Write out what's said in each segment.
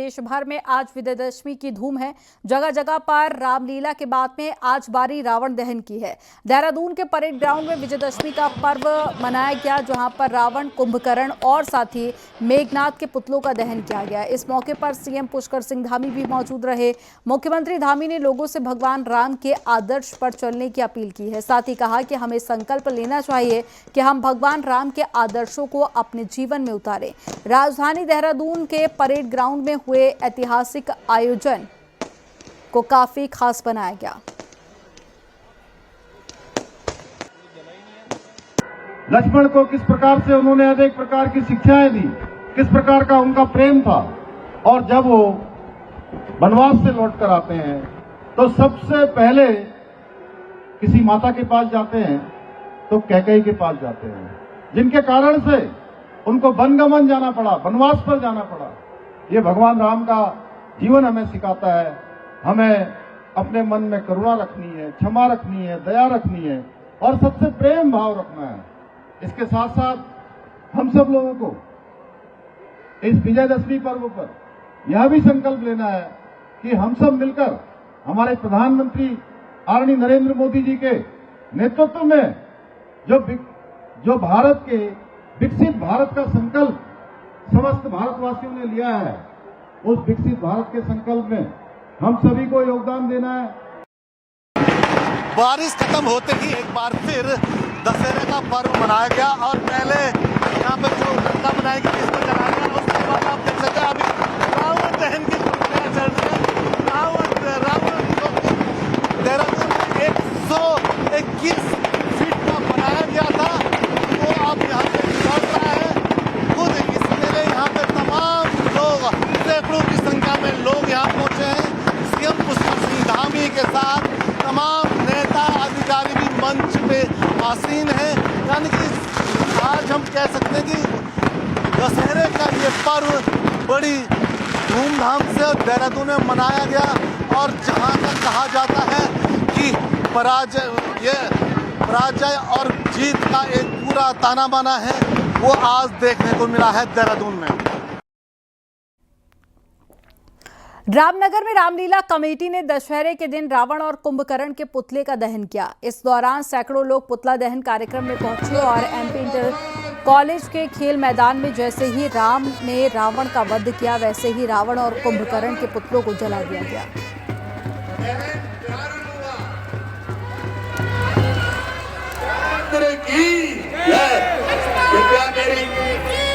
देश भर में आज विजयदशमी की धूम है। जगह जगह पर रामलीला के बाद में आज बारी रावण दहन की है। देहरादून के परेड ग्राउंड में विजयदशमी का पर्व मनाया गया, जहां पर रावण, कुंभकर्ण और साथ ही मेघनाथ के पुतलों का दहन किया गया। इस मौके पर सीएम पुष्कर सिंह धामी भी मौजूद रहे। मुख्यमंत्री धामी ने लोगों से भगवान राम के आदर्श पर चलने की अपील की है। साथ ही कहा कि हमें संकल्प लेना चाहिए कि हम भगवान राम के आदर्शों को अपने जीवन में उतारें। राजधानी देहरादून के परेड ग्राउंड में हुए ऐतिहासिक आयोजन को काफी खास बनाया गया। लक्ष्मण को किस प्रकार से उन्होंने अनेक प्रकार की शिक्षाएं दी, किस प्रकार का उनका प्रेम था, और जब वो वनवास से लौटकर आते हैं तो सबसे पहले किसी माता के पास जाते हैं तो कैकेयी के पास जाते हैं, जिनके कारण से उनको वनगमन जाना पड़ा, वनवास पर जाना पड़ा। ये भगवान राम का जीवन हमें सिखाता है। हमें अपने मन में करुणा रखनी है, क्षमा रखनी है, दया रखनी है और सबसे प्रेम भाव रखना है। इसके साथ साथ हम सब लोगों को इस विजयदशमी पर्व पर यह भी संकल्प लेना है कि हम सब मिलकर हमारे प्रधानमंत्री आदरणीय नरेंद्र मोदी जी के नेतृत्व में जो भारत के विकसित भारत का संकल्प समस्त भारतवासियों ने लिया है, उस विकसित भारत के संकल्प में हम सभी को योगदान देना है। बारिश खत्म होते ही एक बार फिर दशहरे का पर्व मनाया गया और पहले यहाँ पे जो डंडा बनाई गई इसको जलाया गया। उसके बाद आप देख सकते हैं अभी रावण दहन की प्रक्रिया चल रही है। रावण देहरादून में 121 फीट का बनाया गया था, वो अब यहाँ पे चल रहा है। खुद इसके लिए यहाँ पे तमाम लोग, सैकड़ों की संख्या में लोग यहाँ पहुंचे हैं। सीएम पुष्कर सिंह धामी के साथ तमाम नेता अधिकारी भी मंच पे आसीन है। यानी कि आज हम कह सकते हैं कि दशहरे का ये पर्व बड़ी धूमधाम से देहरादून में मनाया गया और जहां तक कहा जाता है कि पराजय और जीत का एक पूरा ताना बाना है, वो आज देखने को मिला है देहरादून में। रामनगर में रामलीला कमेटी ने दशहरे के दिन रावण और कुंभकर्ण के पुतले का दहन किया। इस दौरान सैकड़ों लोग पुतला दहन कार्यक्रम में पहुंचे और एमपी इंटर कॉलेज के खेल मैदान में जैसे ही राम ने रावण का वध किया, वैसे ही रावण और कुंभकर्ण के पुतलों को जला दिया गया।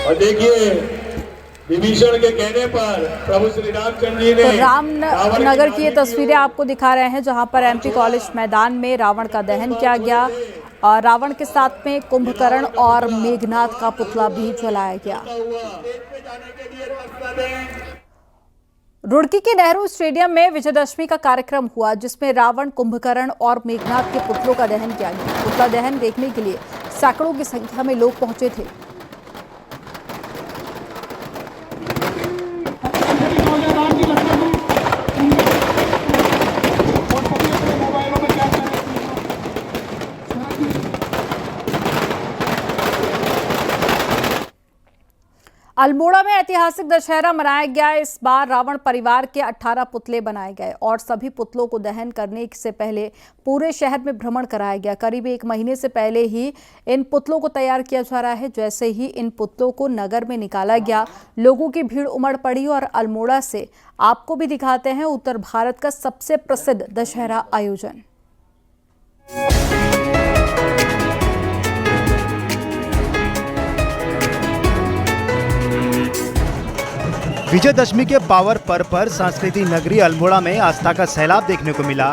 और देखिए विभीषण के कहने पर प्रभु श्री रामचंद्र जी ने तो रामनगर की ये तस्वीरें आपको दिखा रहे हैं, जहां पर एमपी कॉलेज मैदान में रावण का दहन किया गया और रावण के साथ में कुंभकर्ण और मेघनाथ का पुतला भी जलाया गया। रुड़की के नेहरू स्टेडियम में विजयदशमी का कार्यक्रम हुआ, जिसमें रावण, कुंभकर्ण और मेघनाथ के पुतलों का दहन किया गया। पुतला दहन देखने के लिए सैकड़ों की संख्या में लोग पहुंचे थे। अल्मोड़ा में ऐतिहासिक दशहरा मनाया गया। इस बार रावण परिवार के 18 पुतले बनाए गए और सभी पुतलों को दहन करने से पहले पूरे शहर में भ्रमण कराया गया। करीब 1 महीने से पहले ही इन पुतलों को तैयार किया जा रहा है। जैसे ही इन पुतलों को नगर में निकाला गया, लोगों की भीड़ उमड़ पड़ी और अल्मोड़ा से आपको भी दिखाते हैं उत्तर भारत का सबसे प्रसिद्ध दशहरा आयोजन। विजयदशमी के पावर पर्व पर सांस्कृतिक नगरी अल्मोड़ा में आस्था का सैलाब देखने को मिला।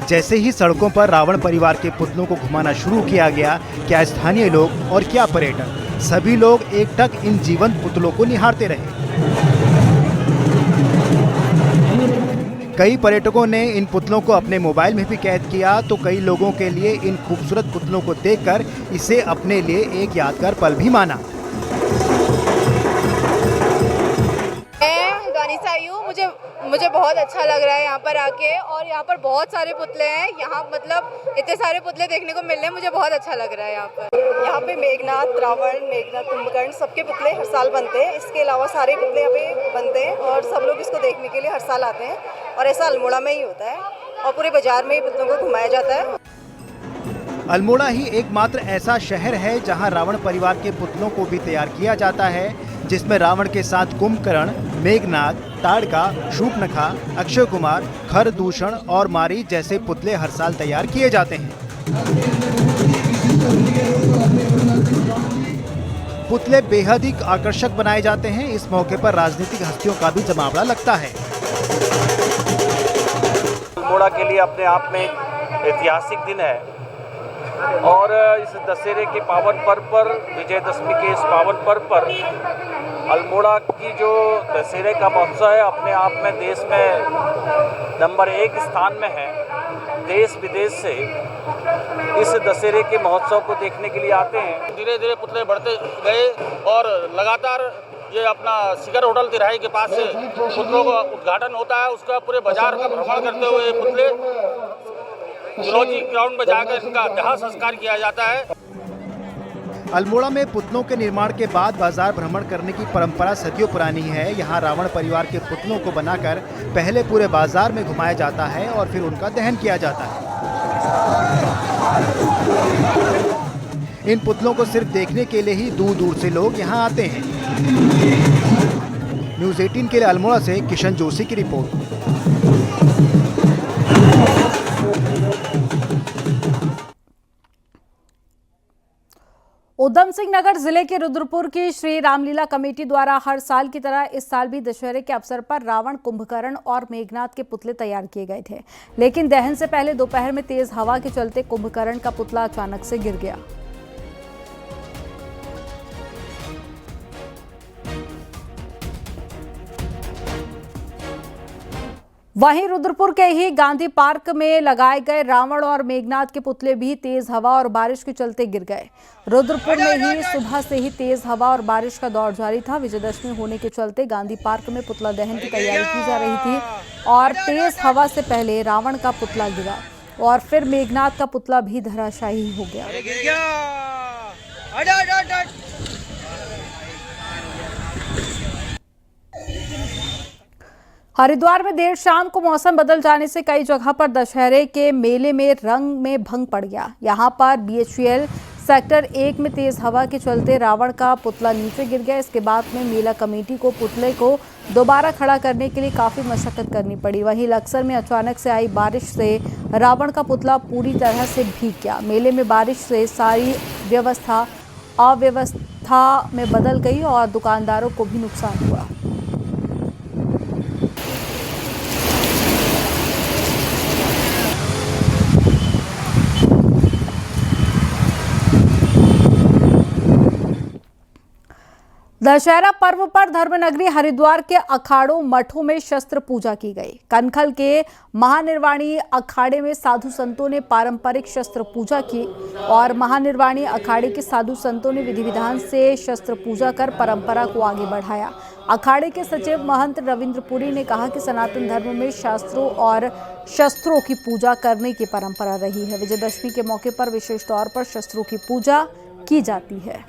जैसे ही सड़कों पर रावण परिवार के पुतलों को घुमाना शुरू किया गया, क्या स्थानीय लोग और क्या पर्यटक, सभी लोग एकटक इन जीवंत पुतलों को निहारते रहे। कई पर्यटकों ने इन पुतलों को अपने मोबाइल में भी कैद किया, तो कई लोगों के लिए इन खूबसूरत पुतलों को देखकर इसे अपने लिए एक यादगार पल भी माना। भिवानी से आई हूँ। मुझे बहुत अच्छा लग रहा है यहाँ पर आके, और यहाँ पर बहुत सारे पुतले हैं। यहाँ मतलब इतने सारे पुतले देखने को मिल रहे हैं, मुझे बहुत अच्छा लग रहा है यहाँ पर। यहाँ पे मेघनाथ, रावण, मेघनाथ, कुंभकर्ण सबके पुतले हर साल बनते हैं। इसके अलावा सारे पुतले यहाँ पे बनते हैं और सब लोग इसको देखने के लिए हर साल आते हैं। और ऐसा अल्मोड़ा में ही होता है और पूरे बाजार में ही पुतलों को घुमाया जाता है। अल्मोड़ा ही एकमात्र ऐसा शहर है जहां रावण परिवार के पुतलों को भी तैयार किया जाता है, जिसमें रावण के साथ कुंभकर्ण, मेघनाथ, ताड़का, शूर्पणखा, अक्षय कुमार, खरदूषण और मारी जैसे पुतले हर साल तैयार किए जाते हैं। पुतले बेहद ही आकर्षक बनाए जाते हैं। इस मौके पर राजनीतिक हस्तियों का भी जमावड़ा लगता है। अल्मोड़ा के लिए अपने आप में ऐतिहासिक दिन है और इस दशहरे के पावन पर्व पर, विजयदशमी के इस पावन पर्व पर अल्मोड़ा की जो दशहरे का महोत्सव है अपने आप में देश में नंबर 1 स्थान में है। देश विदेश से इस दशहरे के महोत्सव को देखने के लिए आते हैं। धीरे धीरे पुतले बढ़ते गए और लगातार ये अपना शिखर होटल तिराहे के पास से पुतलों का उद्घाटन होता है। उसका पूरे बाजार का भ्रमण करते हुए पुतले जूलॉजी ग्राउंड में जाकर इनका दाह संस्कार किया जाता है। अल्मोड़ा में पुतलों के निर्माण के बाद बाजार भ्रमण करने की परंपरा सदियों पुरानी है। यहाँ रावण परिवार के पुतलों को बनाकर पहले पूरे बाजार में घुमाया जाता है और फिर उनका दहन किया जाता है। इन पुतलों को सिर्फ देखने के लिए ही दूर दूर से लोग यहाँ आते हैं। न्यूज़ 18 के लिए अल्मोड़ा से किशन जोशी की रिपोर्ट। उधम सिंह नगर जिले के रुद्रपुर की श्री रामलीला कमेटी द्वारा हर साल की तरह इस साल भी दशहरे के अवसर पर रावण, कुंभकर्ण और मेघनाथ के पुतले तैयार किए गए थे, लेकिन दहन से पहले दोपहर में तेज हवा के चलते कुंभकर्ण का पुतला अचानक से गिर गया। वहीं रुद्रपुर के ही गांधी पार्क में लगाए गए रावण और मेघनाथ के पुतले भी तेज हवा और बारिश के चलते गिर गए। रुद्रपुर में ही सुबह से ही तेज हवा और बारिश का दौर जारी था। विजयदशमी होने के चलते गांधी पार्क में पुतला दहन की तैयारी की जा रही थी और तेज हवा से पहले रावण का पुतला गिरा और फिर मेघनाथ का पुतला भी धराशायी हो गया। हरिद्वार में देर शाम को मौसम बदल जाने से कई जगह पर दशहरे के मेले में रंग में भंग पड़ गया। यहां पर BHEL सेक्टर 1 में तेज हवा के चलते रावण का पुतला नीचे गिर गया। इसके बाद में मेला कमेटी को पुतले को दोबारा खड़ा करने के लिए काफी मशक्कत करनी पड़ी। वहीं लक्सर में अचानक से आई बारिश से रावण का पुतला पूरी तरह से भीग गया। मेले में बारिश से सारी व्यवस्था अव्यवस्था में बदल गई और दुकानदारों को भी नुकसान हुआ। दशहरा पर्व पर धर्मनगरी हरिद्वार के अखाड़ों मठों में शस्त्र पूजा की गई। कनखल के महानिर्वाणी अखाड़े में साधु संतों ने पारंपरिक शस्त्र पूजा की और महानिर्वाणी अखाड़े के साधु संतों ने विधि विधान से शस्त्र पूजा कर परंपरा को आगे बढ़ाया। अखाड़े के सचिव महंत रविंद्रपुरी ने कहा कि सनातन धर्म में शास्त्रों और शस्त्रों की पूजा करने की परंपरा रही है। विजयदशमी के मौके पर विशेष तौर पर शस्त्रों की पूजा की जाती है।